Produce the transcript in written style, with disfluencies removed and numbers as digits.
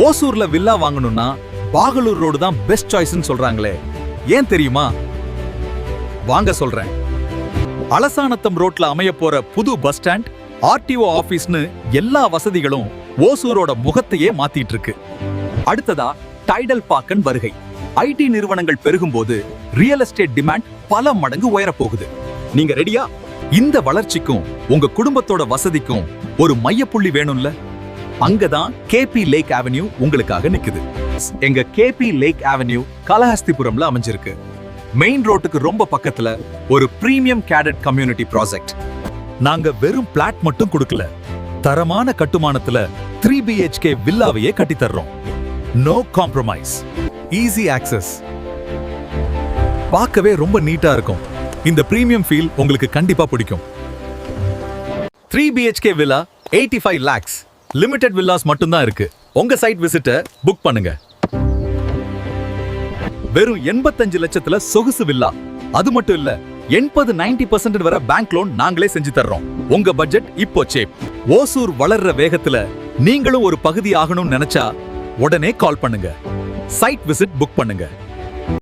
ஓசூர்ல villa வாங்கணும்னா Bagalur road தான் best சாய்ஸ்னு சொல்றாங்களே, ஏன் தெரியுமா? வாங்க சொல்றேன். அலசானத்தம் ரோட்ல அமைய போற புது பஸ் ஸ்டாண்ட், ஆர்டிஓ ஆபீஸ்னு எல்லா வசதிகளும் ஓசூரோட முகத்தையே மாத்திட்டு இருக்கு. அடுத்ததா டைடல் பார்க்கன் வருகை. ஐடி நிறுவனங்கள் பெருகும்போது ரியல் எஸ்டேட் டிமாண்ட் பல மடங்கு உயரப் போகுது. நீங்க ரெடியா? இந்த வளர்ச்சிக்கும் உங்க குடும்பத்தோட வசதிக்கும் ஒரு மையப்புள்ளி வேணும்ல? அங்கதான் கேபி லேக் அவென்யூ உங்களுக்காக நிக்குது. எங்க கேபி லேக் அவென்யூ காளஹஸ்திபுரம்ல அமைஞ்சிருக்கு. மெயின் ரோட்டுக்கு ரொம்ப பக்கத்துல ஒரு பிரீமியம் கேடட் கம்யூனிட்டி ப்ராஜெக்ட். நாங்க வெறும் பிளாட் மட்டும் கொடுக்கல, தரமான கட்டுமானத்துல 3 BHK வில்லாவையே கட்டி தர்றோம். நோ காம்ப்ரமைஸ், ஈஸி ஆக்சஸ், பார்க்கவே ரொம்ப நீட்டா இருக்கும். இந்த பிரீமியம் ஃபீல் உங்களுக்கு கண்டிப்பா பிடிக்கும். 3 BHK villa 85 lakhs. Limited villas மட்டும் தான் இருக்கு. உங்க சைட் விசிட்ட புக் பண்ணுங்க. வெறும் 85 லட்சத்துல சொகுசு வில்லா. அது மட்டும் இல்ல, 80-90% வரை பேங்க் லோன் நாங்களே செஞ்சு தர்றோம். உங்க பட்ஜெட் இப்போ சேப். ஓசூர் வளர்ற வேகத்துல நீங்களும் ஒரு பகுதி ஆகணும்னு நினைச்சா உடனே கால் பண்ணுங்க. சைட் விசிட் புக் பண்ணுங்க.